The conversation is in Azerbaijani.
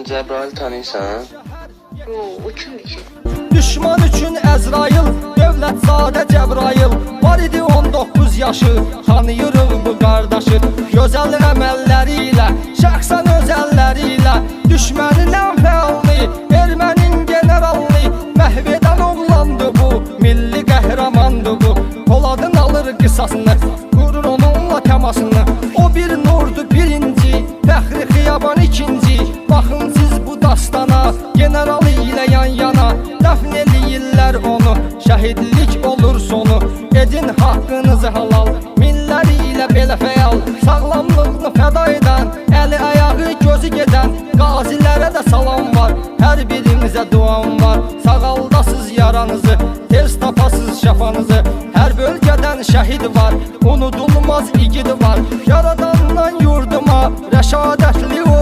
Sən Cəbrayıl tanıyırsan? O kimdir ki? Düşman üçün Əzrail, dövlətzadə Cəbrayıl. Var idi 19 yaşı, tanıyırıq bu qardaşı. Gözəl əməlləri ilə, şəxsən özəlləri ilə düşmənin ən fəallı, ermənin generallı məhv edən oğlandı bu, milli qəhrəmandı bu. Poladın alır qısasını, qurur onunla təmasını. O bir nurdu birinci, Fəxri Xiyaban ikinci. Baxın siz bu dastana, generalı ilə yan yana dəfn eləyirlər onu, şəhidlik olur sonu. Edin haqqınızı halal, milləri ilə belə fəal, sağlamlığını fəda edən, əli ayağı gözü gedən qazilərə də salam var, hər birinizə duam var. Sağaldasız yaranızı, tez tapasız şəfanızı. Hər bölgədən şəhid var, unudulmaz igid var. Yaradandan yurduma rəşadətli o